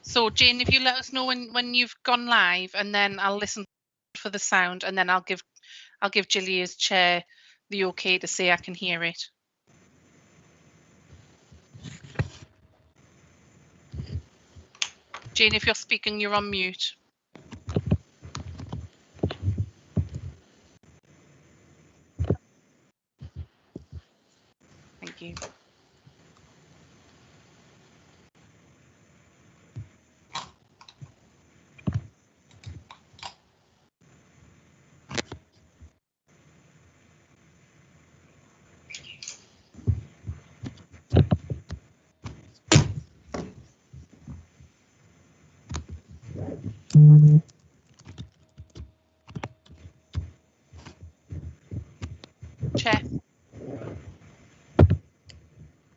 So Jane, if you let us know when you've gone live, and then I'll listen for the sound, and then I'll give Gilly as chair the okay to say I can hear it. Jane, if you're speaking, you're on mute. Thank you. Chair.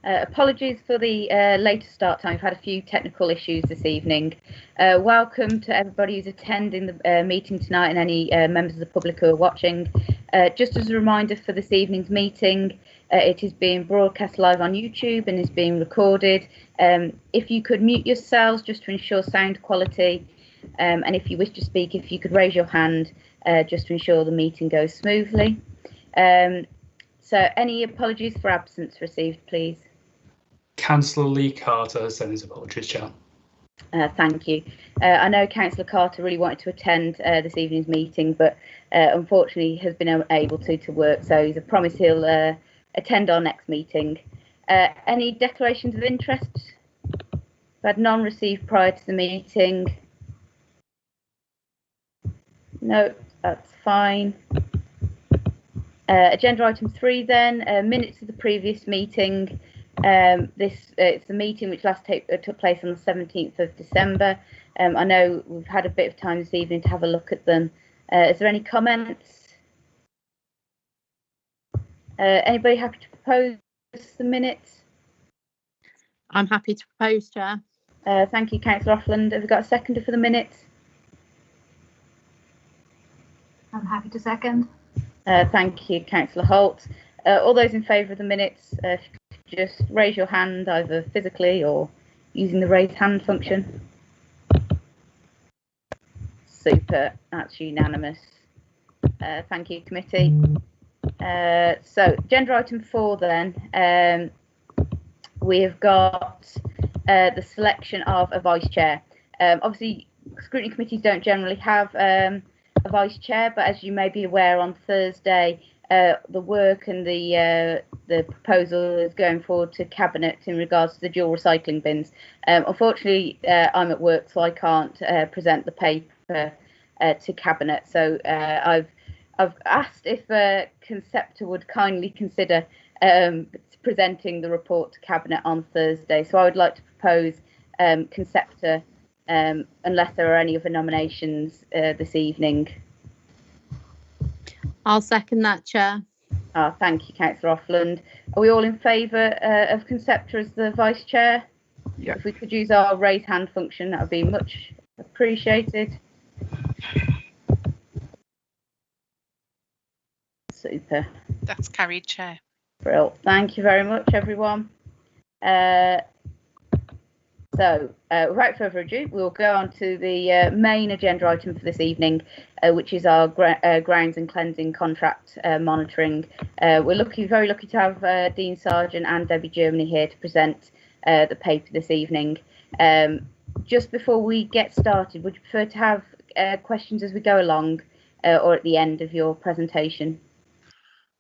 Apologies for the later start time. We've had a few technical issues this evening. Welcome to everybody who's attending the meeting tonight and any members of the public who are watching. Just as a reminder for this evening's meeting, it is being broadcast live on YouTube and is being recorded. If you could mute yourselves just to ensure sound quality, and if you wish to speak, if you could raise your hand just to ensure the meeting goes smoothly. So any apologies for absence received, please? Councillor Lee Carter sends his apologies, Chair. Thank you. I know Councillor Carter really wanted to attend this evening's meeting, but unfortunately has been unable to work, so he's promised he'll attend our next meeting. Any declarations of interest? We've had none received prior to the meeting. No, that's fine. Agenda item 3 then, minutes of the previous meeting. It's a meeting which last took place on the 17th of December. I know we've had a bit of time this evening to have a look at them. Is there any comments? Anybody happy to propose the minutes? I'm happy to propose, Chair. Thank you, Councillor Offland. Have we got a seconder for the minutes? I'm happy to second. Thank you, Councillor Holt. All those in favour of the minutes, if you could just raise your hand either physically or using the raise hand function. Super, that's unanimous. Thank you, committee. So, agenda item 4 then. We have got the selection of a vice chair. Obviously, scrutiny committees don't generally have a vice chair, but as you may be aware, on Thursday the work and the proposal is going forward to cabinet in regards to the dual recycling bins. Unfortunately, I'm at work, so I can't present the paper to cabinet. So I've asked if Conceptor would kindly consider presenting the report to cabinet on Thursday. So I would like to propose Conceptor, unless there are any other nominations this evening. I'll second that, Chair. Thank you, Councillor Offland. Are we all in favour of Conceptor as the Vice Chair? Yeah. If we could use our raise hand function, that would be much appreciated. Super. That's carried, Chair. Brill. Thank you very much, everyone. So, without further ado, we'll go on to the main agenda item for this evening, which is our grounds and cleansing contract monitoring. We're very lucky to have Dean Sargent and Debbie Germany here to present the paper this evening. Just before we get started, would you prefer to have questions as we go along or at the end of your presentation?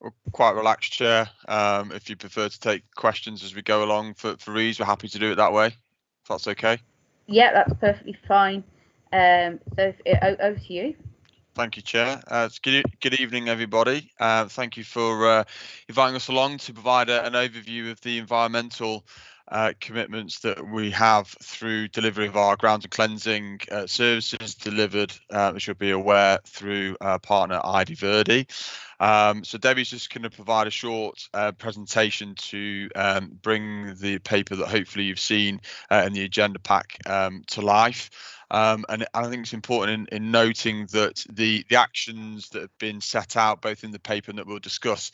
We're quite relaxed, Chair. If you prefer to take questions as we go along for ease, we're happy to do it that way. If that's okay. Yeah, that's perfectly fine. So over to you. Thank you, Chair. Good evening, everybody. Thank you for inviting us along to provide an overview of the environmental commitments that we have through delivery of our grounds and cleansing services delivered, as you'll be aware, through partner ID Verdi. So Debbie's just going to provide a short presentation to bring the paper that hopefully you've seen in the agenda pack to life. And I think it's important in noting that the actions that have been set out both in the paper and that we'll discuss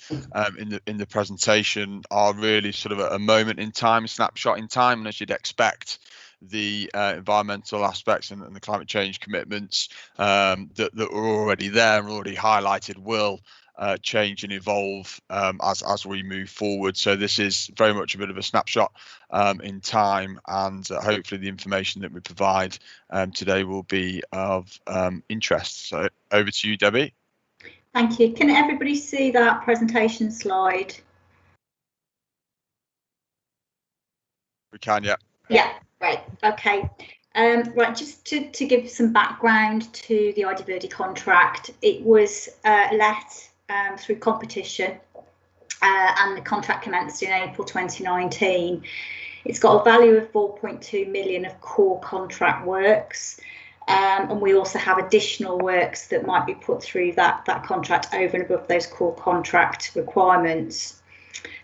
in the presentation are really sort of a moment in time, a snapshot in time, and as you'd expect, the environmental aspects and the climate change commitments that were already there and already highlighted will change and evolve as we move forward. So this is very much a bit of a snapshot in time, and hopefully the information that we provide today will be of interest. So over to you, Debbie. Thank you. Can everybody see that presentation slide? We can, yeah. Yeah, great. Okay. Right, just to give some background to the IDVerde contract, it was let through competition and the contract commenced in April 2019. It's got a value of 4.2 million of core contract works, and we also have additional works that might be put through that contract over and above those core contract requirements.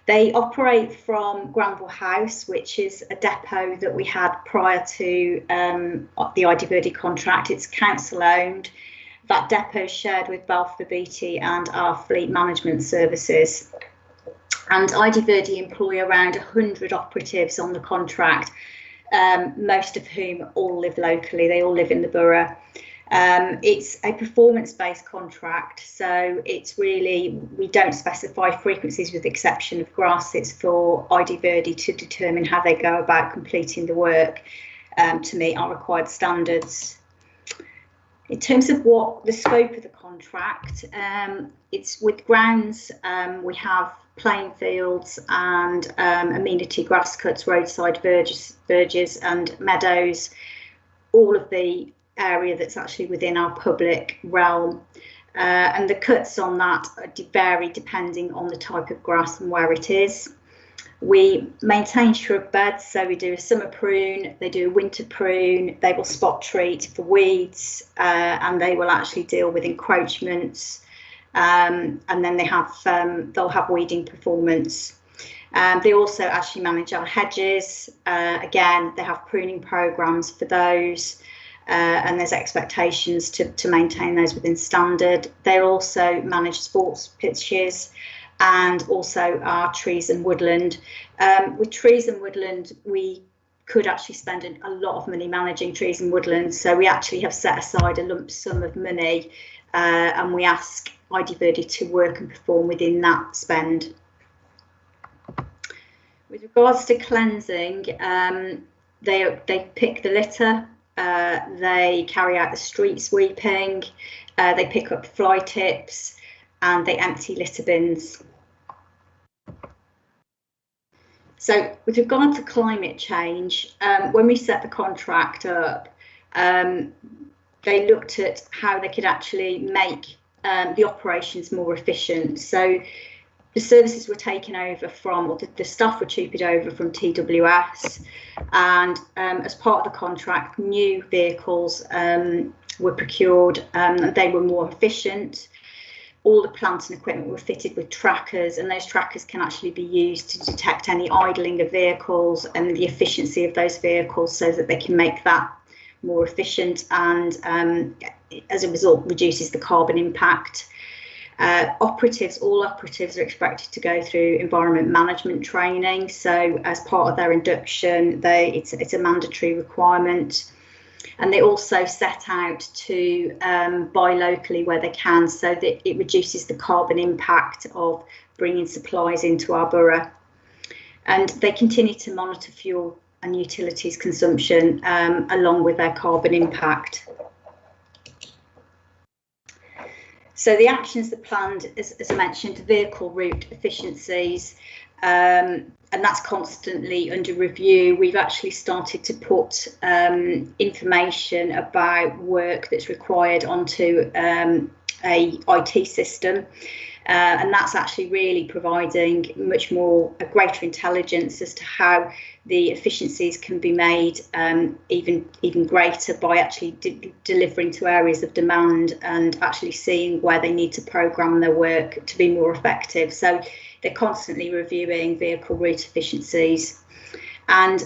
They operate from Granville House, which is a depot that we had prior to the IDVerde contract. It's council owned. That depot is shared with Balfour Beatty and our fleet management services. And IDVerde employ around 100 operatives on the contract, most of whom all live locally. They all live in the borough. It's a performance-based contract, so it's really, we don't specify frequencies with the exception of grass. It's for IDVerde to determine how they go about completing the work to meet our required standards. In terms of what the scope of the contract, it's with grounds. We have playing fields and amenity grass cuts, roadside verges and meadows, all of the area that's actually within our public realm, and the cuts on that vary depending on the type of grass and where it is. We maintain shrub beds, so we do a summer prune, they do a winter prune, they will spot treat for weeds, and they will actually deal with encroachments, and then they'll have weeding performance. They also actually manage our hedges. Again, they have pruning programs for those. And there's expectations to maintain those within standard. They also manage sports pitches and also our trees and woodland. With trees and woodland, we could actually spend a lot of money managing trees and woodland. So we actually have set aside a lump sum of money and we ask IDVerde to work and perform within that spend. With regards to cleansing, they pick the litter. They carry out the street sweeping, they pick up fly tips, and they empty litter bins. So with regard to climate change, when we set the contract up, they looked at how they could actually make the operations more efficient. So the services were taken over from, or the staff were tupied over from TWS, and as part of the contract, new vehicles were procured, and they were more efficient. All the plant and equipment were fitted with trackers, and those trackers can actually be used to detect any idling of vehicles and the efficiency of those vehicles so that they can make that more efficient, and as a result reduces the carbon impact. All operatives are expected to go through environment management training. So as part of their induction, it's a mandatory requirement. And they also set out to buy locally where they can, so that it reduces the carbon impact of bringing supplies into our borough. And they continue to monitor fuel and utilities consumption along with their carbon impact. So the actions that planned, as I mentioned, vehicle route efficiencies, and that's constantly under review. We've actually started to put information about work that's required onto a IT system, and that's actually really providing a greater intelligence as to how the efficiencies can be made even greater by actually delivering to areas of demand and actually seeing where they need to program their work to be more effective. So they're constantly reviewing vehicle route efficiencies, And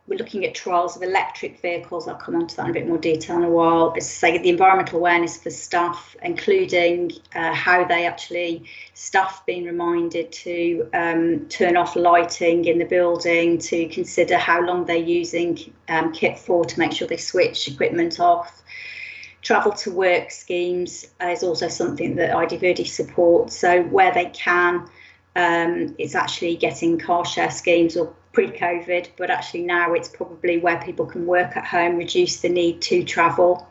we're looking at trials of electric vehicles. I'll come on to that in a bit more detail in a while. As I say, the environmental awareness for staff, including how they actually, staff being reminded to turn off lighting in the building, to consider how long they're using kit for, to make sure they switch equipment off. Travel to work schemes is also something that ID Verde supports. So where they can, it's actually getting car share schemes, or pre-COVID, but actually now it's probably where people can work at home, reduce the need to travel.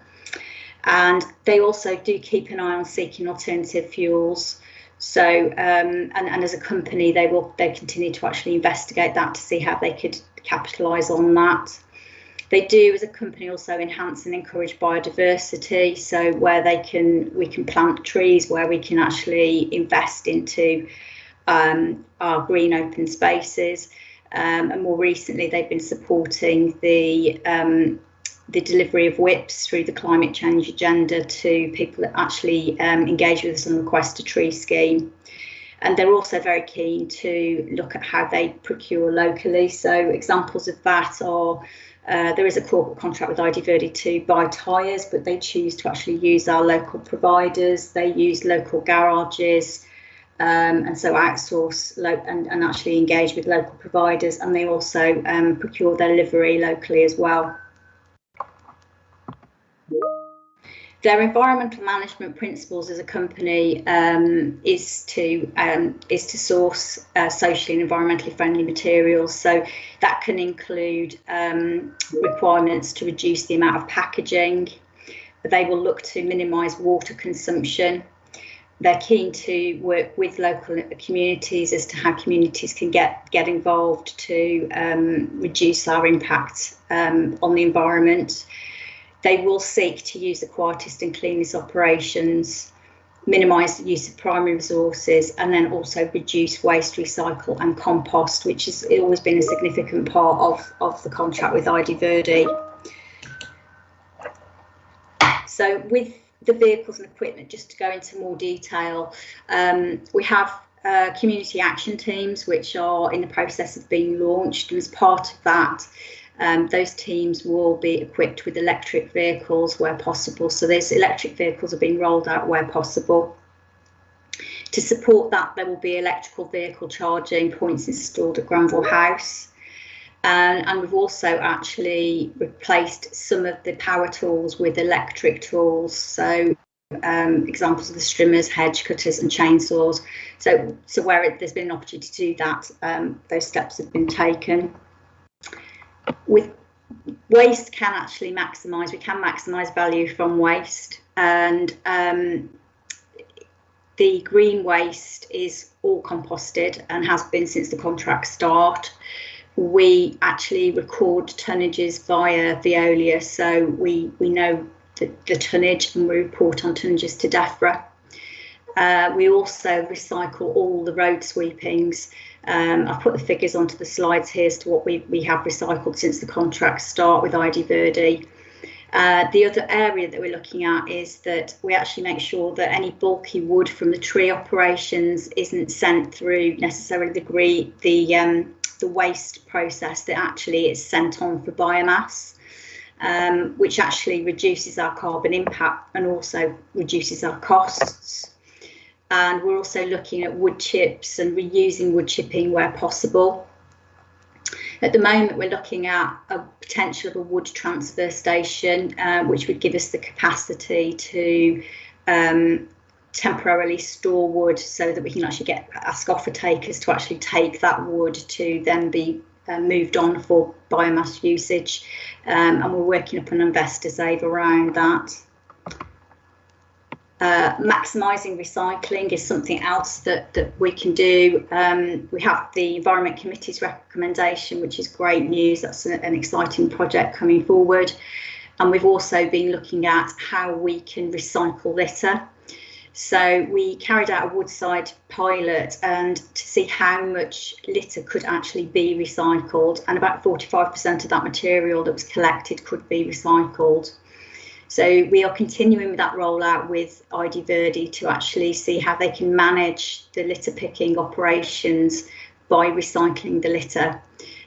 And they also do keep an eye on seeking alternative fuels. So and as a company, they continue to actually investigate that to see how they could capitalise on that. They do, as a company, also enhance and encourage biodiversity. So where we can plant trees, where we can actually invest into our green open spaces. And more recently, they've been supporting the delivery of whips through the climate change agenda to people that actually engage with us on the Request a Tree scheme. And they're also very keen to look at how they procure locally. So examples of that are, there is a corporate contract with ID Verde to buy tyres, but they choose to actually use our local providers. They use local garages. And so outsource and actually engage with local providers, and they also procure their livery locally as well. Their environmental management principles as a company is to source socially and environmentally friendly materials. So that can include requirements to reduce the amount of packaging. They will look to minimise water consumption. They're keen to work with local communities as to how communities can get involved to reduce our impact on the environment. They will seek to use the quietest and cleanest operations, minimise the use of primary resources, and then also reduce waste, recycle and compost, which has always been a significant part of the contract with ID Verde. So with the vehicles and equipment, just to go into more detail, we have community action teams which are in the process of being launched, and as part of that, those teams will be equipped with electric vehicles where possible. So those electric vehicles are being rolled out where possible. To support that, there will be electrical vehicle charging points installed at Granville House. And we've also actually replaced some of the power tools with electric tools. So examples of the strimmers, hedge cutters and chainsaws. So where there's been an opportunity to do that, those steps have been taken. With waste can actually we can maximise value from waste, and the green waste is all composted and has been since the contract start. We actually record tonnages via Veolia, so we know the tonnage and we report on tonnages to DEFRA. We also recycle all the road sweepings. I've put the figures onto the slides here as to what we have recycled since the contract start with ID Verde. The other area that we're looking at is that we actually make sure that any bulky wood from the tree operations isn't sent through necessarily the waste process, that actually it's sent on for biomass, which actually reduces our carbon impact and also reduces our costs. And we're also looking at wood chips and reusing wood chipping where possible. At the moment, we're looking at a potential of a wood transfer station, which would give us the capacity to temporarily store wood so that we can actually ask offer takers to actually take that wood to then be moved on for biomass usage. And we're working up an investor save around that. Maximising recycling is something else that we can do. We have the Environment Committee's recommendation, which is great news. That's an exciting project coming forward. And we've also been looking at how we can recycle litter. So we carried out a Woodside pilot and to see how much litter could actually be recycled, and about 45% of that material that was collected could be recycled. So we are continuing with that rollout with ID Verde to actually see how they can manage the litter picking operations by recycling the litter.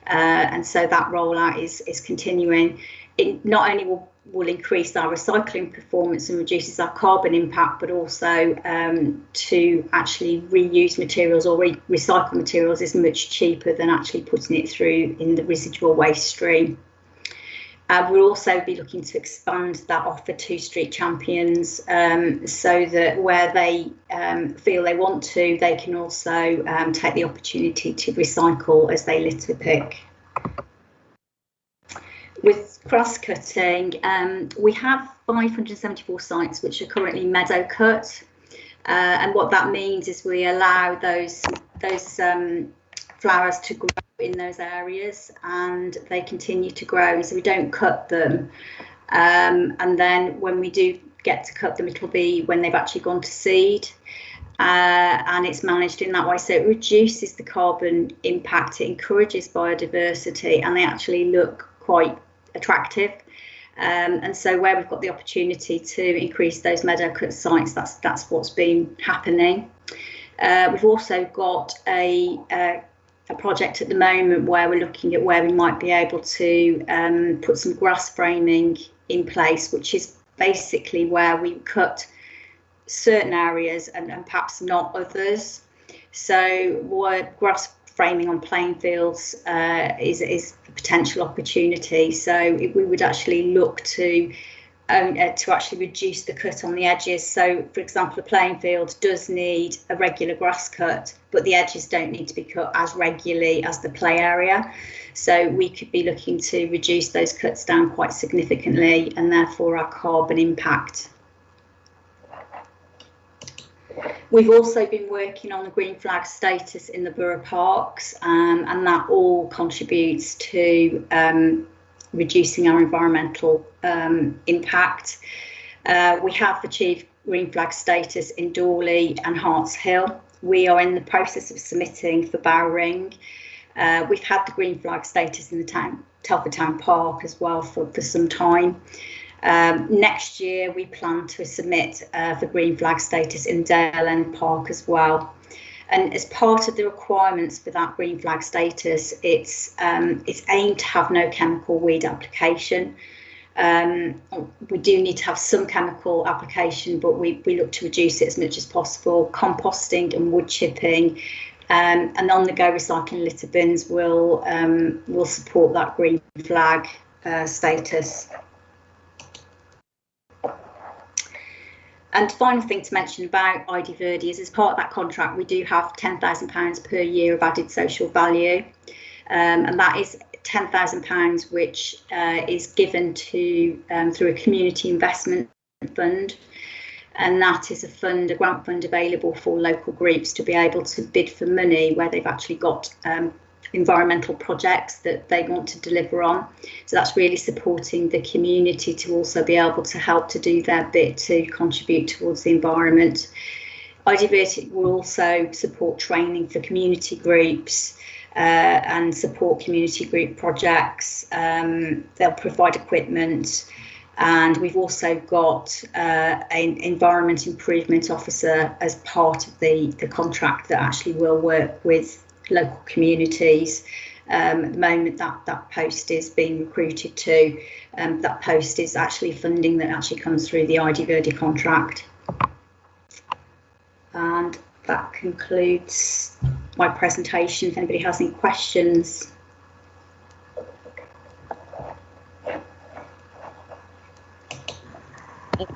and so that rollout is continuing. It not only will increase our recycling performance and reduces our carbon impact, but also to actually reuse materials or recycle materials is much cheaper than actually putting it through in the residual waste stream. We'll also be looking to expand that offer to street champions, so that where they feel they want to, they can also take the opportunity to recycle as they litter pick. With cross cutting, we have 574 sites which are currently meadow cut, and what that means is we allow those flowers to grow in those areas, and they continue to grow, so we don't cut them, and then when we do get to cut them, it'll be when they've actually gone to seed, and it's managed in that way, so it reduces the carbon impact, it encourages biodiversity, and they actually look quite attractive, and so where we've got the opportunity to increase those meadow cut sites, that's what's been happening. We've also got a project at the moment where we're looking at where we might be able to put some grass framing in place, which is basically where we cut certain areas and perhaps not others. So what grass framing on playing fields is a potential opportunity. So we would actually look to actually reduce the cut on the edges. So, for example, a playing field does need a regular grass cut, but the edges don't need to be cut as regularly as the play area. So we could be looking to reduce those cuts down quite significantly, and therefore our carbon impact. We've also been working on the green flag status in the borough parks, and that all contributes to reducing our environmental impact. We have achieved green flag status in Dorley and Harts Hill. We are in the process of submitting for Bowring. We've had the green flag status in the Telford Town Park as well for some time. Next year we plan to submit for green flag status in Dale End Park as well. And as part of the requirements for that green flag status, it's aimed to have no chemical weed application. We do need to have some chemical application, but we look to reduce it as much as possible. Composting and wood chipping and on-the-go recycling litter bins will support that green flag status. And final thing to mention about ID Verde is, as part of that contract, we do have £10,000 per year of added social value, and that is £10,000 which is given to through a community investment fund, and that is a grant fund available for local groups to be able to bid for money where they've actually got environmental projects that they want to deliver on. So that's really supporting the community to also be able to help to do their bit to contribute towards the environment. ID Verde will also support training for community groups and support community group projects. They'll provide equipment, and we've also got an environment improvement officer as part of the contract that actually will work with local communities. At the moment that post is being recruited to. That post is actually funding that actually comes through the ID Verde contract. And that concludes my presentation. If anybody has any questions. Is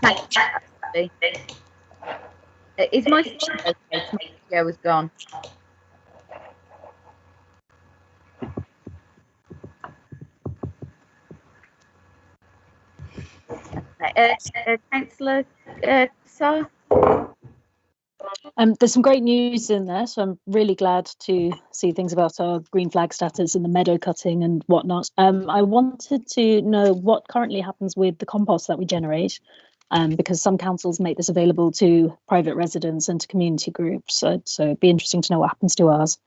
my okay to make sure was gone? Councillor Sir? There's some great news in there, so I'm really glad to see things about our green flag status and the meadow cutting and whatnot. I wanted to know what currently happens with the compost that we generate, because some councils make this available to private residents and to community groups, so it'd be interesting to know what happens to ours.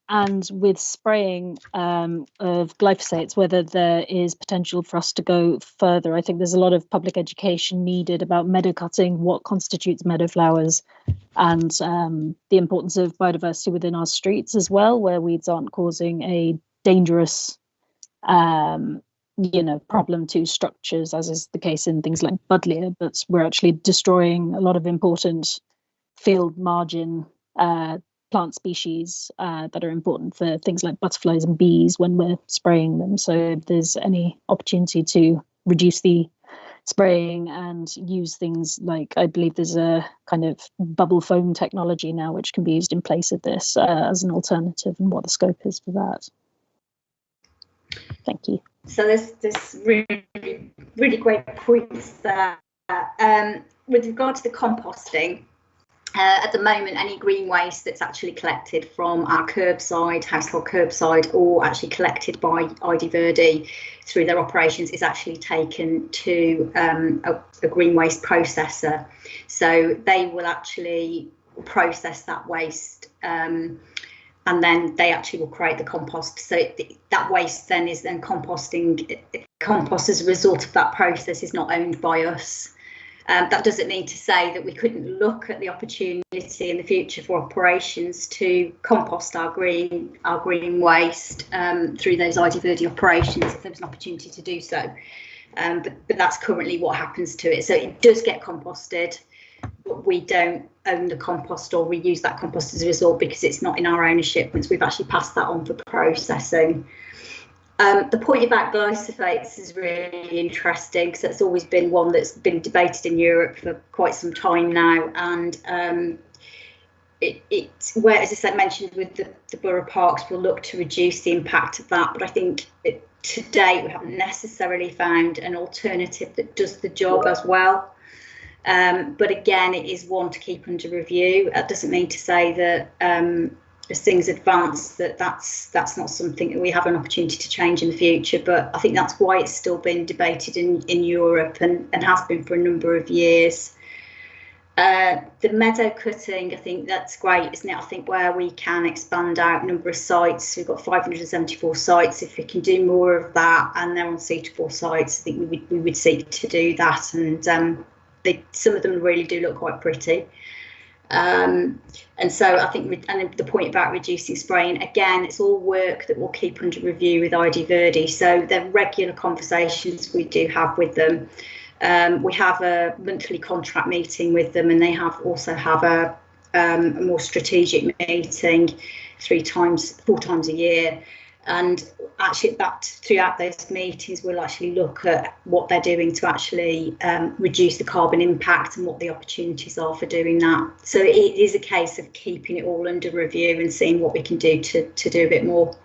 And with spraying of glyphosates, whether there is potential for us to go further. I think there's a lot of public education needed about meadow cutting, what constitutes meadow flowers, and the importance of biodiversity within our streets as well, where weeds aren't causing a dangerous problem to structures, as is the case in things like buddleia, but we're actually destroying a lot of important field margin plant species that are important for things like butterflies and bees when we're spraying them. So if there's any opportunity to reduce the spraying and use things like, I believe there's a kind of bubble foam technology now which can be used in place of this as an alternative, and what the scope is for that. Thank you. So there's really great points there. With regard to the composting, at the moment, any green waste that's actually collected from our curbside, household curbside, or actually collected by ID Verde through their operations is actually taken to a green waste processor. So they will actually process that waste, and then they actually will create the compost. So that waste then is then composting. Compost as a result of that process is not owned by us. That doesn't mean to say that we couldn't look at the opportunity in the future for operations to compost our green waste through those ID Verde operations if there was an opportunity to do so. But that's currently what happens to it. So it does get composted, but we don't own the compost or reuse that compost as a result because it's not in our ownership once we've actually passed that on for processing. The point about glyphosates is really interesting because that's always been one that's been debated in Europe for quite some time now, and where, as I said, mentioned with the borough parks, we'll look to reduce the impact of that, but I think to date we haven't necessarily found an alternative that does the job as well. But again, it is one to keep under review. That doesn't mean to say that as things advance that's not something that we have an opportunity to change in the future, but I think that's why it's still been debated in Europe and has been for a number of years. The meadow cutting, I think that's great, isn't it? I think where we can expand out number of sites, we've got 574 sites. If we can do more of that and they're on suitable sites, I think we would seek to do that, and some of them really do look quite pretty. And so I think, and the point about reducing spraying, again, it's all work that we'll keep under review with ID Verde. So they're regular conversations we do have with them. We have a monthly contract meeting with them, and they also have a more strategic meeting 4 times a year. And actually, throughout those meetings, we'll actually look at what they're doing to actually reduce the carbon impact and what the opportunities are for doing that. So it is a case of keeping it all under review and seeing what we can do to do a bit more.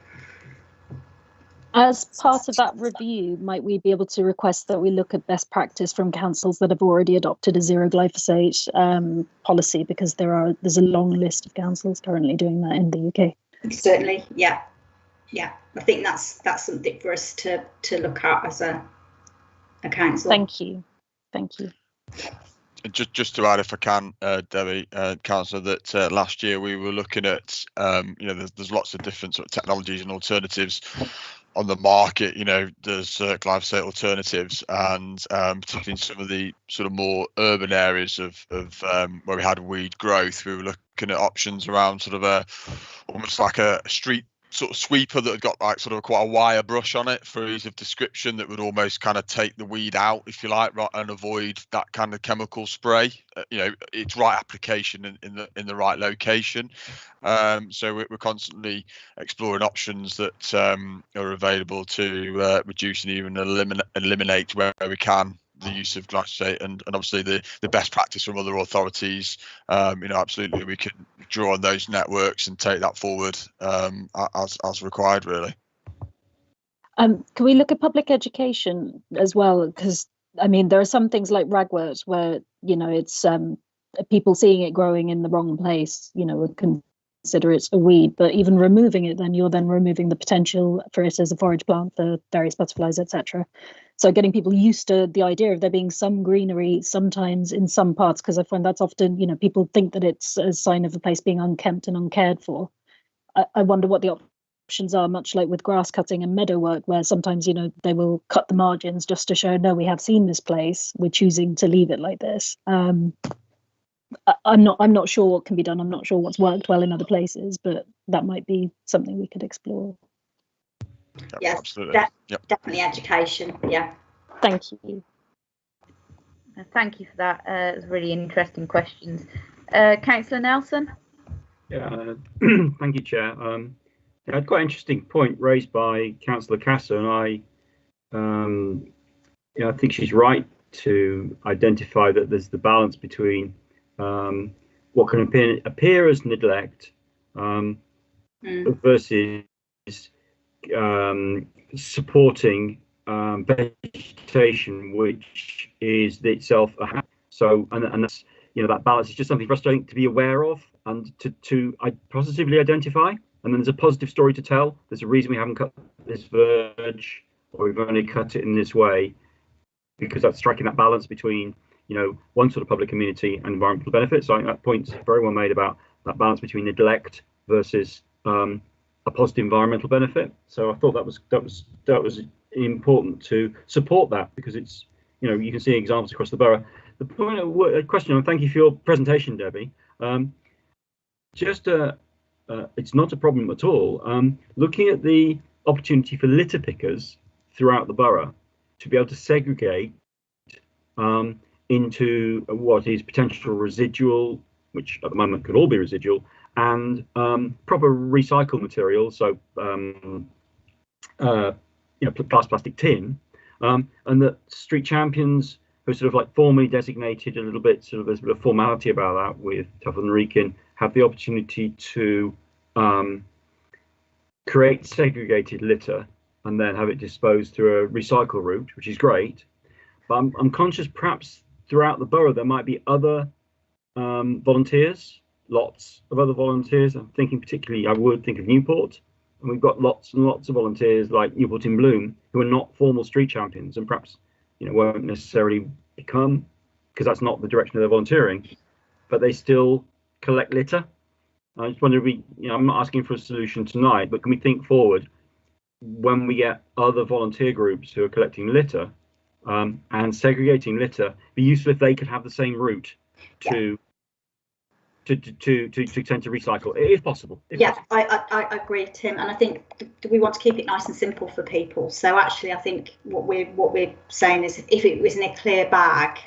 As part of that review, might we be able to request that we look at best practice from councils that have already adopted a zero glyphosate policy, because there's a long list of councils currently doing that in the UK. Certainly, yeah. Yeah, I think that's something for us to look at as a council. Thank you. Just to add, if I can, Debbie, Councillor, that last year we were looking at, there's lots of different sort of technologies and alternatives on the market. There's glyphosate alternatives, and particularly in some of the sort of more urban areas of where we had weed growth, we were looking at options around sort of almost like a street sort of sweeper that had got like sort of quite a wire brush on it for ease of description, that would almost kind of take the weed out, if you like, right, and avoid that kind of chemical spray. It's right application in the right location. So we're constantly exploring options that are available to reduce and even eliminate where we can the use of glyphosate, and obviously the best practice from other authorities. Absolutely we can draw on those networks and take that forward as required, really. Can we look at public education as well? Because there are some things like ragwort where it's people seeing it growing in the wrong place would consider it a weed, but even removing it, then you're removing the potential for it as a forage plant for various butterflies, etc. So getting people used to the idea of there being some greenery sometimes in some parts, because I find that's often, people think that it's a sign of a place being unkempt and uncared for. I wonder what the options are, much like with grass cutting and meadow work, where sometimes, they will cut the margins just to show, no, we have seen this place, we're choosing to leave it like this. I'm not sure what can be done. I'm not sure what's worked well in other places, but that might be something we could explore. Yes, absolutely. Yep. Definitely education. Yeah. Thank you. Thank you for that. It was really interesting questions. Councillor Nelson? Yeah, thank you, Chair. I had quite an interesting point raised by Councillor Casa, and I think she's right to identify that there's the balance between what can appear as neglect versus supporting vegetation, which is itself a hazard. So, and that's, that balance is just something for us to be aware of and to positively identify. And then there's a positive story to tell. There's a reason we haven't cut this verge, or we've only cut it in this way, because that's striking that balance between, one sort of public community and environmental benefits. So I think that point's very well made about that balance between neglect versus a positive environmental benefit. So I thought that was important to support that, because it's, you can see examples across the borough. The point of question, and thank you for your presentation, Debbie. It's not a problem at all. Looking at the opportunity for litter pickers throughout the borough to be able to segregate into what is potential residual, which at the moment could all be residual, and proper recycled material, so glass, plastic, tin, and that street champions who are sort of like formally designated, a little bit sort of there's a bit of formality about that with Tuffle and Wrekin, have the opportunity to create segregated litter and then have it disposed through a recycle route, which is great. But I'm conscious perhaps throughout the borough there might be other volunteers, lots of other volunteers. I'm thinking particularly, I would think of Newport, and we've got lots and lots of volunteers like Newport in Bloom who are not formal street champions and perhaps won't necessarily become, because that's not the direction of their volunteering, but they still collect litter. I just wonder if I'm not asking for a solution tonight, but can we think forward when we get other volunteer groups who are collecting litter and segregating litter, be useful if they could have the same route to tend to recycle, if possible. I agree, Tim, and I think we want to keep it nice and simple for people. So actually, I think what we're saying is, if it was in a clear bag,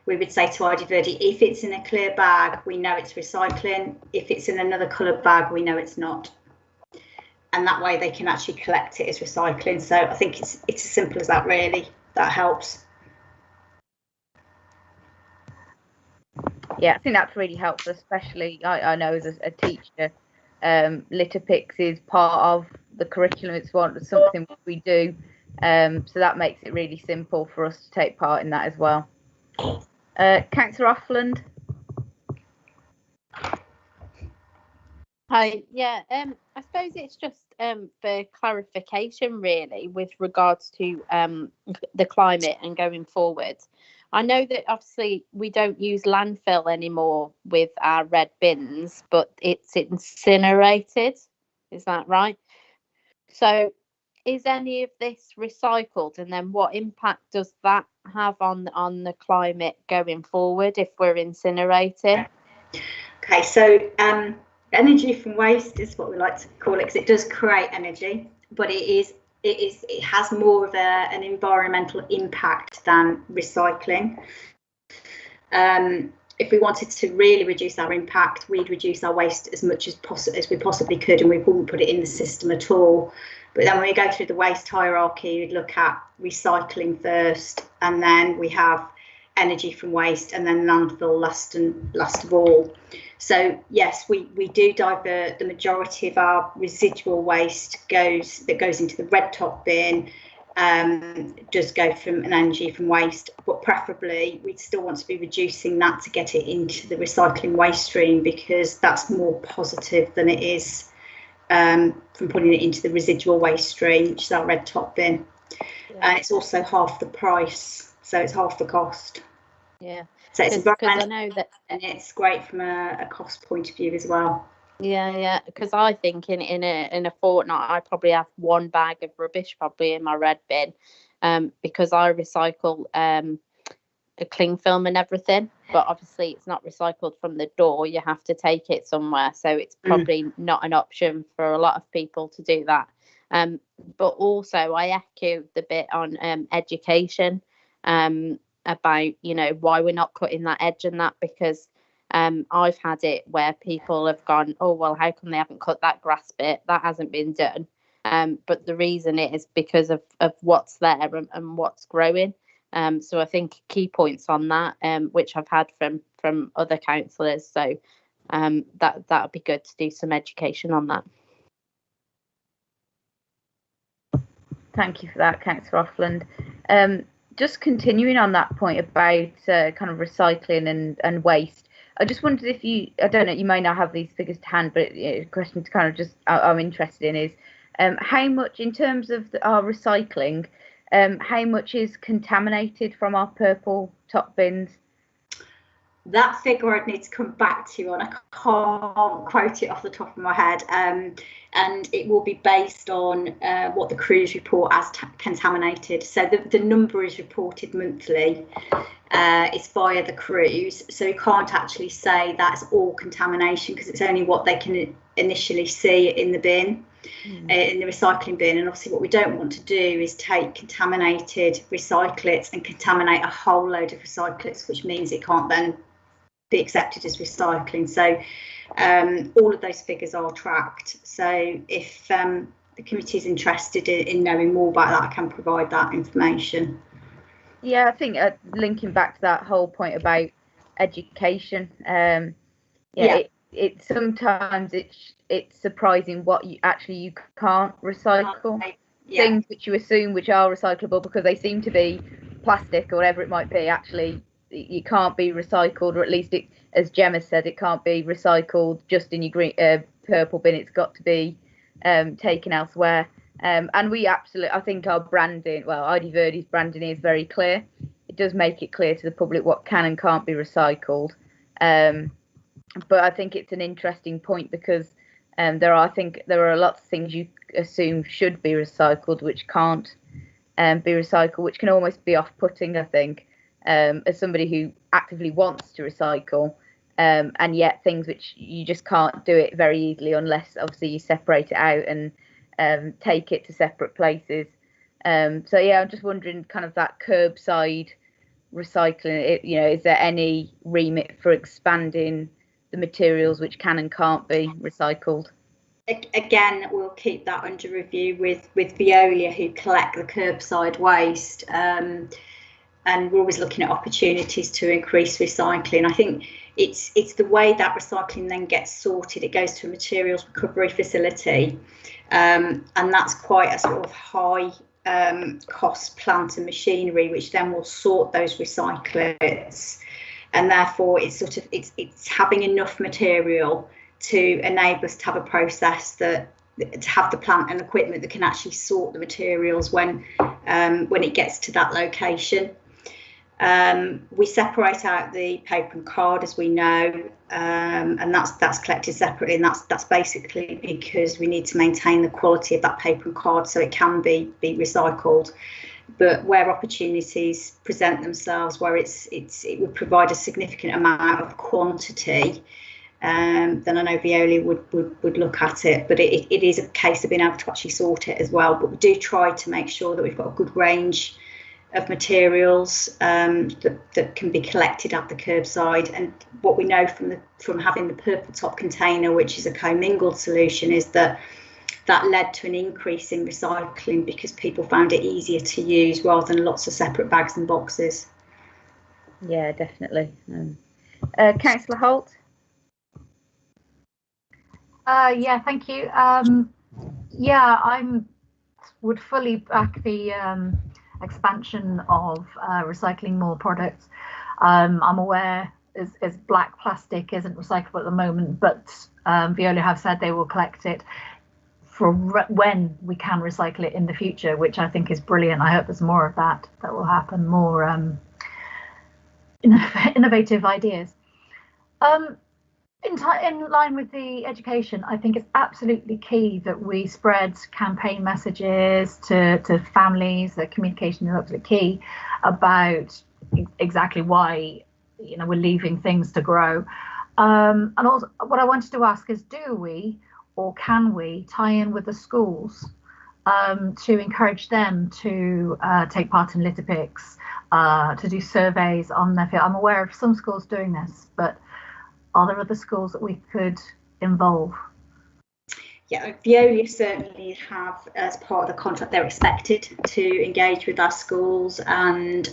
we would say to IDVerde, if it's in a clear bag, we know it's recycling. If it's in another coloured bag, we know it's not. And that way they can actually collect it as recycling. So I think it's as simple as that, really. That helps. Yeah, I think that's really helpful, especially I know as a teacher, litter picks is part of the curriculum. It's something we do, so that makes it really simple for us to take part in that as well. Councillor Offland. Hi, yeah, I suppose it's just for clarification really with regards to the climate and going forward. I know that obviously we don't use landfill anymore with our red bins, but it's incinerated. Is that right? So is any of this recycled, and then what impact does that have on the climate going forward if we're incinerating? Okay, so energy from waste is what we like to call it, because it does create energy, but it has more of an environmental impact than recycling. If we wanted to really reduce our impact, we'd reduce our waste as much as we possibly could, and we wouldn't put it in the system at all. But then when we go through the waste hierarchy, we'd look at recycling first, and then we have energy from waste, and then landfill last of all. So yes, we do divert the majority of our residual waste that goes into the red top bin, does go from an energy from waste, but preferably we'd still want to be reducing that to get it into the recycling waste stream, because that's more positive than it is from putting it into the residual waste stream, which is our red top bin. And it's also half the price, so it's half the cost. Yeah, so it's environmental, I know that, and it's great from a cost point of view as well. Yeah, because I think in a fortnight I probably have one bag of rubbish probably in my red bin, because I recycle a cling film and everything, but obviously it's not recycled from the door. You have to take it somewhere, so it's probably not an option for a lot of people to do that. But also I echo the bit on education, about, you know, why we're not cutting that edge and that, because I've had it where people have gone, oh, well, how come they haven't cut that grass bit? That hasn't been done. But the reason is because of what's there and what's growing. So I think key points on that, which I've had from other councillors. So that would be good to do some education on that. Thank you for that, Councillor Offland. Just continuing on that point about kind of recycling and waste, I just wondered if I don't know, you may not have these figures to hand, but a question to kind of just I'm interested in is how much, in terms of our recycling, how much is contaminated from our purple top bins? That figure I'd need to come back to you on. I can't quote it off the top of my head, and it will be based on what the crews report as contaminated. So the number is reported monthly. It's via the crews, so you can't actually say that's all contamination, because it's only what they can initially see in the bin, in the recycling bin. And obviously what we don't want to do is take contaminated recyclates and contaminate a whole load of recyclates, which means it can't then be accepted as recycling. So all of those figures are tracked. So if the committee is interested in knowing more about that, I can provide that information. Yeah, I think linking back to that whole point about education, it sometimes it's surprising what you can't recycle. Things which you assume which are recyclable because they seem to be plastic or whatever it might be, actually you can't be recycled, or at least it, as Gemma said, it can't be recycled just in your green purple bin. It's got to be taken elsewhere. And we absolutely, I think our branding, well, ID Verdi's branding is very clear. It does make it clear to the public what can and can't be recycled. But I think it's an interesting point because there are lots of things you assume should be recycled which can't be recycled, which can almost be off-putting, I think, as somebody who actively wants to recycle, and yet things which you just can't do it very easily unless obviously you separate it out and take it to separate places. So yeah, I'm just wondering, kind of that curbside recycling, is there any remit for expanding the materials which can and can't be recycled? Again, we'll keep that under review with Veolia, who collect the curbside waste, and we're always looking at opportunities to increase recycling. I think it's the way that recycling then gets sorted. It goes to a materials recovery facility, and that's quite a sort of high cost plant and machinery, which then will sort those recyclates, and therefore it's having enough material to enable us to have a process to have the plant and equipment that can actually sort the materials when it gets to that location. We separate out the paper and card, as we know, and that's collected separately, and that's basically because we need to maintain the quality of that paper and card so it can be recycled. But where opportunities present themselves, where it would provide a significant amount of quantity, then I know Veolia would look at it. But it is a case of being able to actually sort it as well. But we do try to make sure that we've got a good range of materials that can be collected at the curbside. And what we know from having the purple top container, which is a commingled solution, is that led to an increase in recycling because people found it easier to use rather than lots of separate bags and boxes. Yeah, definitely. Councillor Holt? Yeah, thank you. Yeah, would fully back the expansion of recycling more products. I'm aware as black plastic isn't recyclable at the moment, but Veolia have said they will collect it for when we can recycle it in the future, which I think is brilliant. I hope there's more of that will happen, more innovative ideas. In line with the education, I think it's absolutely key that we spread campaign messages to families. The communication is absolutely key about exactly why we're leaving things to grow. And also, what I wanted to ask is, do we or can we tie in with the schools to encourage them to take part in litter picks, to do surveys on their field. I'm aware of some schools doing this, but are there other schools that we could involve? Yeah, Veolia certainly have, as part of the contract, they're expected to engage with our schools and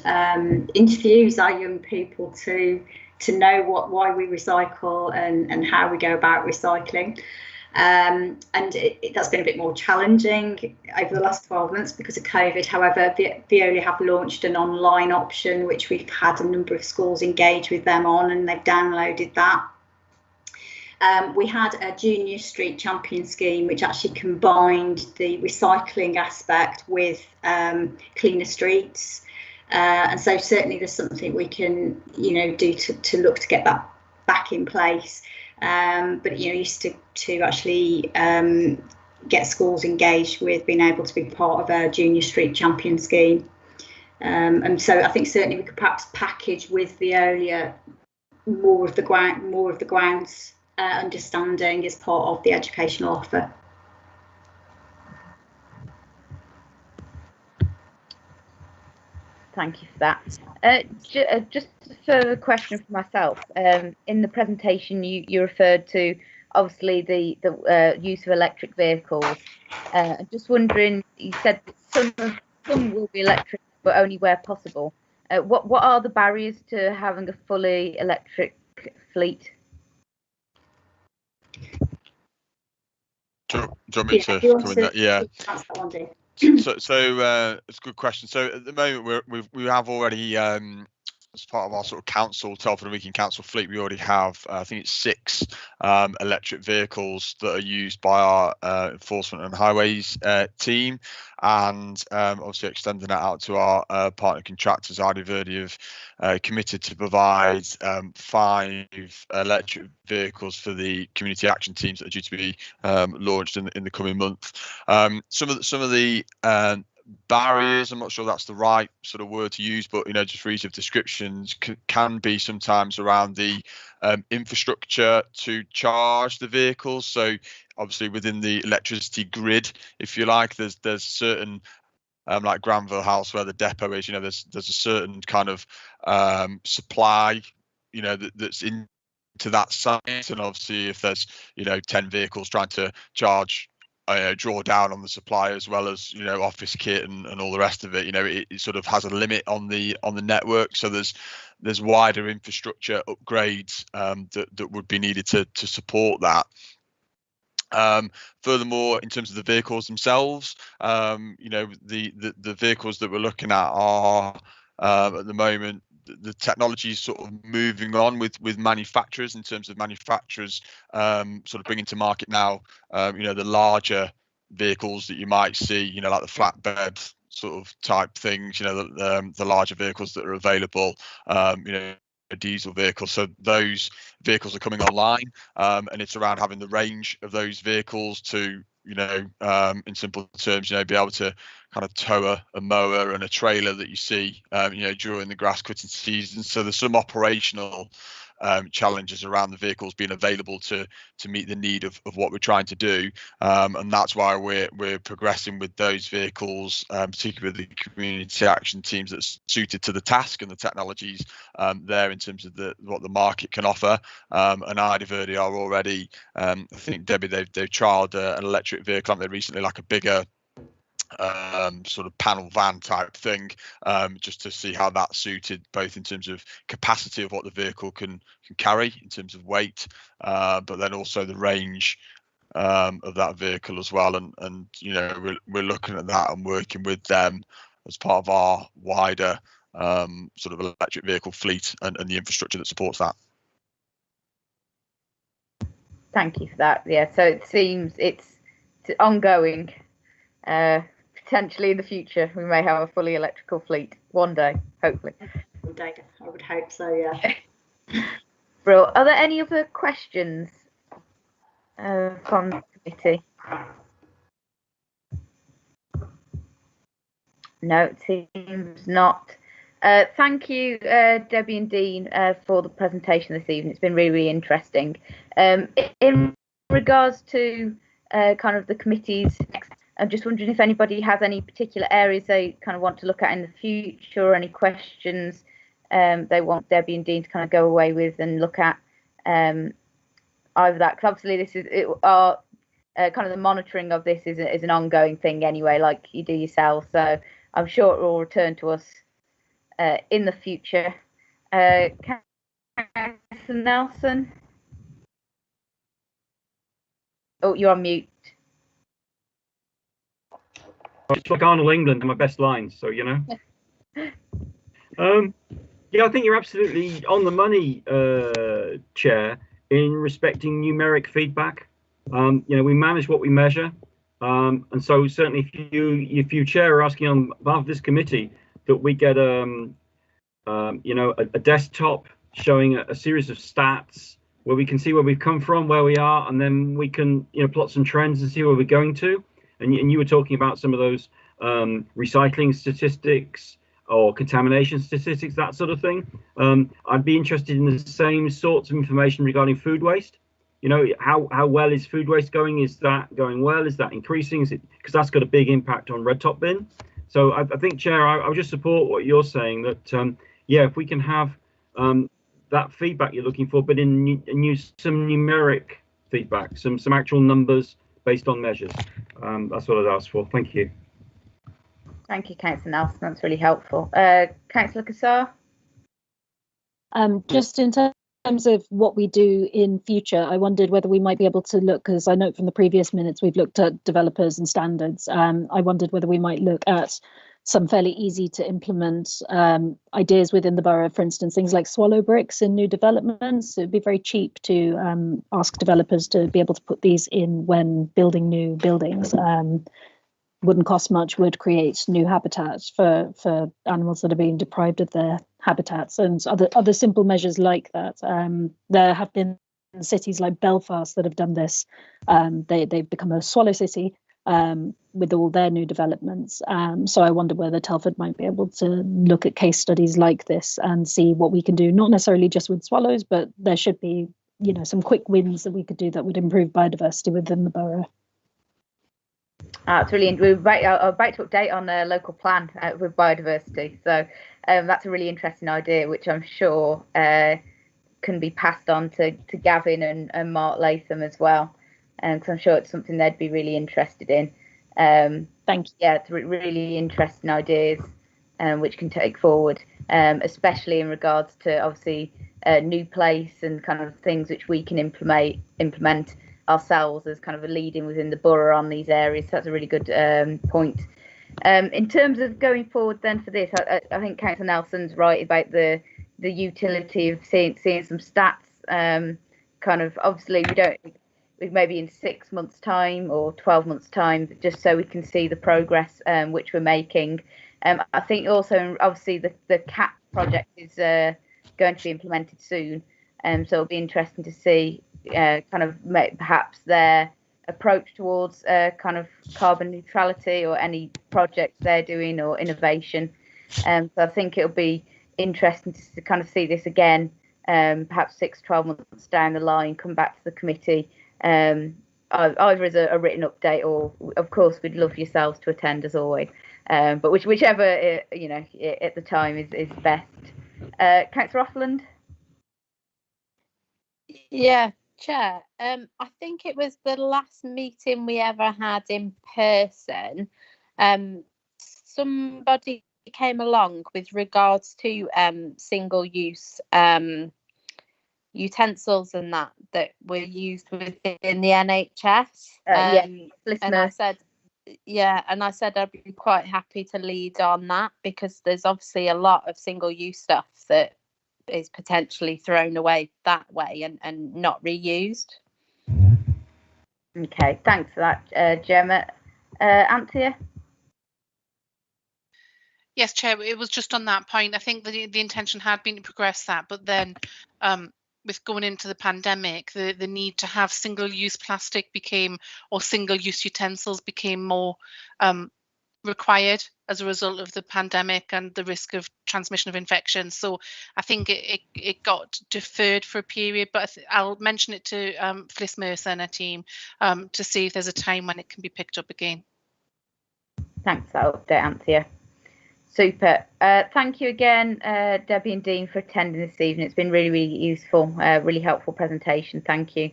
interviews our young people to know why we recycle and how we go about recycling. And that's been a bit more challenging over the last 12 months because of COVID. However, Veolia have launched an online option, which we've had a number of schools engage with them on, and they've downloaded that. We had a Junior Street Champion scheme, which actually combined the recycling aspect with cleaner streets. And so certainly there's something we can, do to look to get that back in place. But, used to actually get schools engaged with being able to be part of a Junior Street Champion scheme. And so I think certainly we could perhaps package with Veolia more of the grounds understanding as part of the educational offer. Thank you for that. Just a further question for myself. In the presentation, you referred to obviously the use of electric vehicles. Just wondering, you said that some will be electric, but only where possible. What are the barriers to having a fully electric fleet? Do you want me to come in that? Yeah. So it's a good question. So at the moment we have already as part of our sort of council, Telford and Wrekin Council fleet, we already have I think it's 6 electric vehicles that are used by our enforcement and highways team, and obviously extending that out to our partner contractors. Ardie Verde have committed to provide 5 electric vehicles for the community action teams that are due to be launched in the coming month. Some of the barriers, I'm not sure that's the right sort of word to use, but just for ease of descriptions, can be sometimes around the infrastructure to charge the vehicles. So obviously within the electricity grid, if you like, there's certain like Granville House where the depot is, there's a certain kind of supply that's into that site, and obviously if there's 10 vehicles trying to charge draw down on the supply, as well as office kit and all the rest of it, it sort of has a limit on the network. So there's wider infrastructure upgrades that would be needed to support that. Furthermore, in terms of the vehicles themselves, the vehicles that we're looking at are at the moment, the technology is sort of moving on with manufacturers, in terms of manufacturers sort of bringing to market now the larger vehicles that you might see, like the flatbed sort of type things, the larger vehicles that are available, diesel vehicles. So those vehicles are coming online, and it's around having the range of those vehicles to in simple terms, be able to kind of tow a mower and a trailer that you see, during the grass cutting season. So there's some operational challenges around the vehicles being available to meet the need of what we're trying to do, and that's why we're progressing with those vehicles, particularly with the community action teams that's suited to the task and the technologies there in terms of what the market can offer. And Ardie Verde are already, I think, Debbie, they've trialled an electric vehicle, haven't they, recently, like a bigger sort of panel van type thing, just to see how that's suited, both in terms of capacity of what the vehicle can carry in terms of weight, but then also the range of that vehicle as well. And we're looking at that and working with them as part of our wider sort of electric vehicle fleet and the infrastructure that supports that. Thank you for that. Yeah, so it seems it's ongoing. Potentially in the future, we may have a fully electrical fleet one day, hopefully. One day, I would hope so, yeah. Bro, are there any other questions from the committee? No, it seems not. Thank you, Debbie and Dean, for the presentation this evening. It's been really, really interesting. In regards to kind of the committee's next I'm just wondering if anybody has any particular areas they kind of want to look at in the future, or any questions they want Debbie and Dean to kind of go away with and look at. Either that, because obviously this is our kind of the monitoring of this is an ongoing thing anyway, like you do yourself. So I'm sure it will return to us in the future. Nelson? Oh, you're on mute. It's like Arnold England, my best lines, so you know. Yeah, I think you're absolutely on the money, Chair, in respecting numeric feedback. You know, we manage what we measure, and so certainly if you, Chair, are asking on behalf of this committee that we get you know, a desktop showing a series of stats where we can see where we've come from, where we are, and then we can, you know, plot some trends and see where we're going to. And you were talking about some of those recycling statistics or contamination statistics, that sort of thing. I'd be interested in the same sorts of information regarding food waste. You know, how well is food waste going? Is that going well? Is that increasing? Is it, because that's got a big impact on red top bin. So I think, Chair, I would just support what you're saying, that yeah, if we can have that feedback you're looking for, but in some numeric feedback, some actual numbers based on measures. That's what I'd ask for. Thank you. Thank you, Councillor Nelson. That's really helpful. Councillor Cassar? Just in terms of what we do in future, I wondered whether we might be able to look, because I know from the previous minutes we've looked at developers and standards. I wondered whether we might look at some fairly easy to implement ideas within the borough, for instance, things like swallow bricks in new developments. It would be very cheap to ask developers to be able to put these in when building new buildings. Wouldn't cost much, would create new habitats for animals that are being deprived of their habitats, and other simple measures like that. There have been cities like Belfast that have done this. They've become a swallow city with all their new developments. So I wonder whether Telford might be able to look at case studies like this and see what we can do, not necessarily just with swallows, but there should be, you know, some quick wins that we could do that would improve biodiversity within the borough. It's really, we're about to update on the local plan with biodiversity. So that's a really interesting idea, which I'm sure can be passed on to Gavin and Mark Latham as well. Because I'm sure it's something they'd be really interested in. Thank you. Yeah, it's really interesting ideas which can take forward, especially in regards to obviously new place and kind of things which we can implement ourselves as kind of a leading within the borough on these areas. So that's a really good point. In terms of going forward then for this, I think Councillor Nelson's right about the utility of seeing some stats. Kind of obviously we maybe in 6 months' time or 12 months' time, just so we can see the progress which we're making. I think also obviously the CAP project is going to be implemented soon, so it'll be interesting to see kind of perhaps their approach towards kind of carbon neutrality or any projects they're doing or innovation. So I think it'll be interesting to kind of see this again, perhaps 6-12 months down the line, come back to the committee, either as a written update or, of course, we'd love yourselves to attend as always. But whichever you know at the time is best. Councillor Offland. Yeah, Chair. I think it was the last meeting we ever had in person. Somebody came along with regards to single-use utensils and that were used within the NHS. And I said, yeah, and I said I'd be quite happy to lead on that, because there's obviously a lot of single-use stuff that is potentially thrown away that way and not reused. Okay, thanks for that, Gemma. Anthea? Yes, Chair, it was just on that point. I think the intention had been to progress that, but then with going into the pandemic, the need to have single-use plastic or single-use utensils became more required as a result of the pandemic and the risk of transmission of infection. So I think it got deferred for a period, but I'll mention it to Fliss Mercer and her team to see if there's a time when it can be picked up again. Thanks for that update, Anthea. Super. Thank you again, Debbie and Dean, for attending this evening. It's been really, really useful, really helpful presentation. Thank you.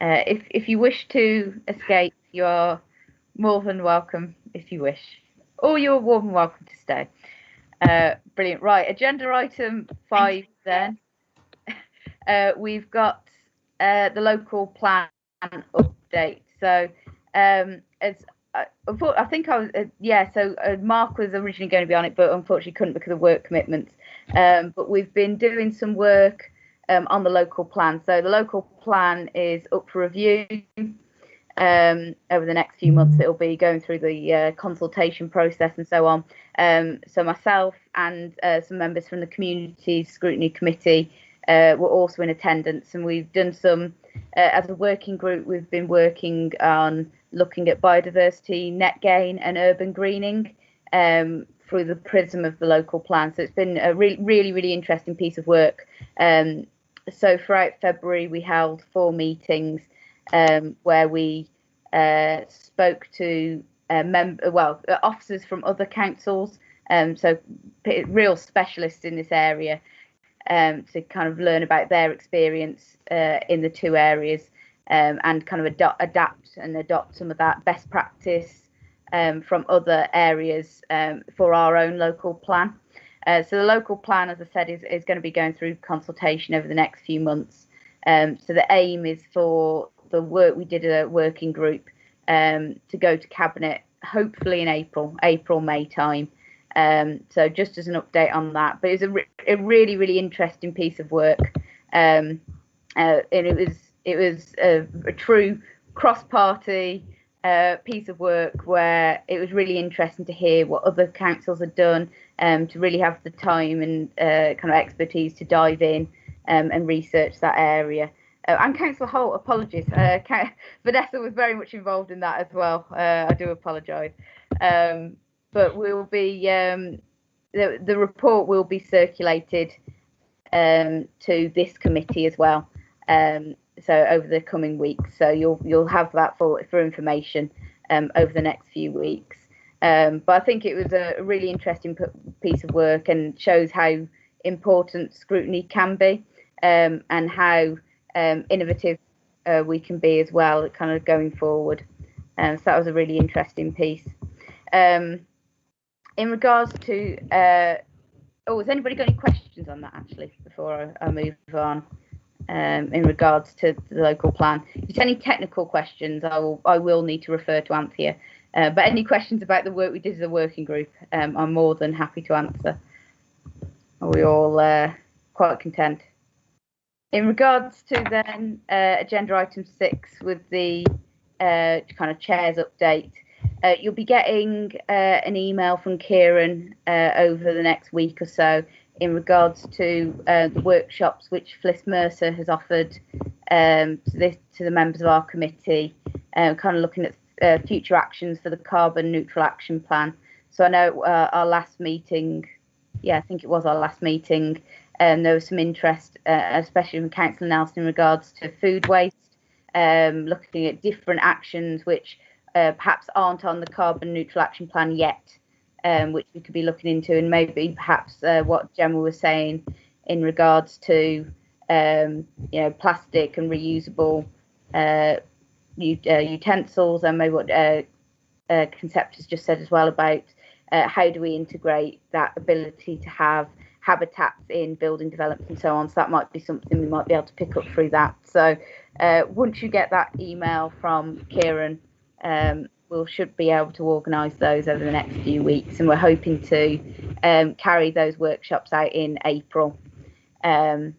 If you wish to escape, you are more than welcome if you wish, or you're more than welcome to stay. Brilliant. Right, agenda item 5 then. We've got the local plan update. So as I think I was so Mark was originally going to be on it, but unfortunately couldn't because of work commitments. But we've been doing some work on the local plan. So the local plan is up for review over the next few months. It'll be going through the consultation process and so on. So myself and some members from the Community Scrutiny Committee were also in attendance, and we've done some, as a working group, we've been working on looking at biodiversity, net gain and urban greening through the prism of the local plan. So it's been a really interesting piece of work. So throughout February, we held 4 meetings where we spoke to officers from other councils, so real specialists in this area, to kind of learn about their experience in the 2 areas, and kind of adapt and adopt some of that best practice from other areas for our own local plan. So the local plan, as I said, is going to be going through consultation over the next few months. So the aim is for the work we did as a working group to go to Cabinet, hopefully in April, May time. So just as an update on that, but it's a really interesting piece of work, and it was a true cross-party piece of work where it was really interesting to hear what other councils had done, to really have the time and kind of expertise to dive in and research that area. And Councillor Holt, apologies. Vanessa was very much involved in that as well. I do apologise. But we'll be the report will be circulated to this committee as well. So over the coming weeks, so you'll have that for information over the next few weeks. But I think it was a really interesting piece of work and shows how important scrutiny can be, and how innovative we can be as well, kind of going forward. So that was a really interesting piece. In regards to, has anybody got any questions on that actually before I move on? In regards to the local plan, if there's any technical questions, I will need to refer to Anthea. But any questions about the work we did as a working group, I'm more than happy to answer. Are we all quite content? In regards to then agenda item 6 with the kind of chair's update, you'll be getting an email from Kieran over the next week or so in regards to the workshops which Fliss Mercer has offered to the members of our committee, kind of looking at future actions for the carbon neutral action plan. So I know our last meeting, I think it was our last meeting, there was some interest, especially from Councillor Nelson, in regards to food waste, looking at different actions which perhaps aren't on the carbon neutral action plan yet, which we could be looking into, and maybe perhaps what Gemma was saying in regards to plastic and reusable utensils, and maybe what Concept has just said as well about how do we integrate that ability to have habitats in building developments and so on. So that might be something we might be able to pick up through that. So once you get that email from Kieran, we should be able to organise those over the next few weeks, and we're hoping to carry those workshops out in April. As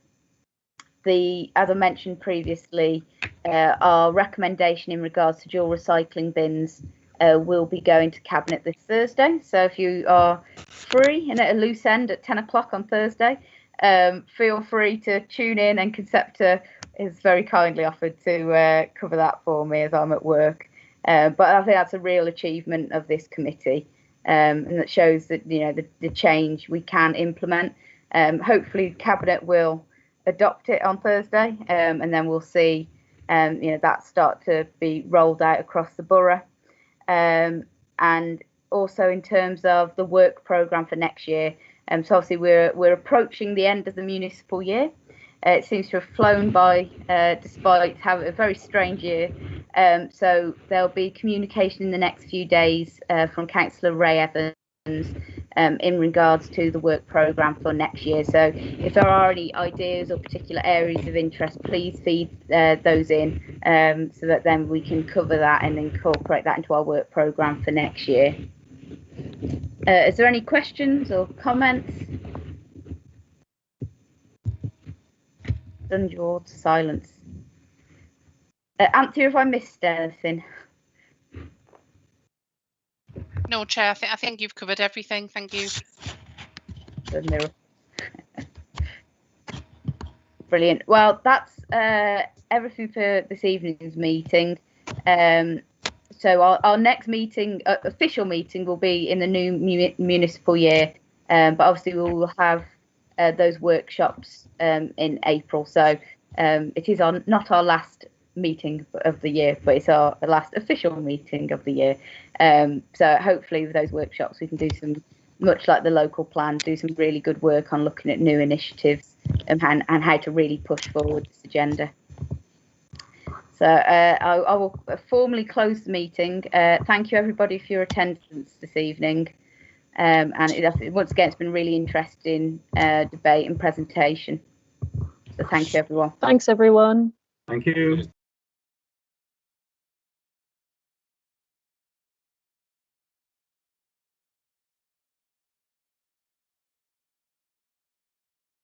I mentioned previously, our recommendation in regards to dual recycling bins will be going to Cabinet this Thursday. So if you are free and at a loose end at 10 o'clock on Thursday, feel free to tune in, and Concepta is very kindly offered to cover that for me as I'm at work. But I think that's a real achievement of this committee, and that shows that the change we can implement. Hopefully Cabinet will adopt it on Thursday, and then we'll see that start to be rolled out across the borough. And also in terms of the work programme for next year. So obviously we're approaching the end of the municipal year. It seems to have flown by despite having a very strange year. So there'll be communication in the next few days from Councillor Ray Evans in regards to the work programme for next year. So if there are any ideas or particular areas of interest, please feed those in so that then we can cover that and incorporate that into our work programme for next year. Is there any questions or comments? Stunned you all to silence. Anthea, have I missed anything? No, Chair, I think you've covered everything. Thank you. Brilliant. Well, that's everything for this evening's meeting. So our next meeting, official meeting, will be in the new municipal year. But obviously we will have those workshops in April. So it is not our last meeting of the year, but it's our last official meeting of the year. So hopefully with those workshops we can do some, much like the local plan, do some really good work on looking at new initiatives and how to really push forward this agenda. So I will formally close the meeting. Thank you everybody for your attendance this evening. And once again, it's been really interesting debate and presentation. So thank you everyone. Thanks everyone. Thank you.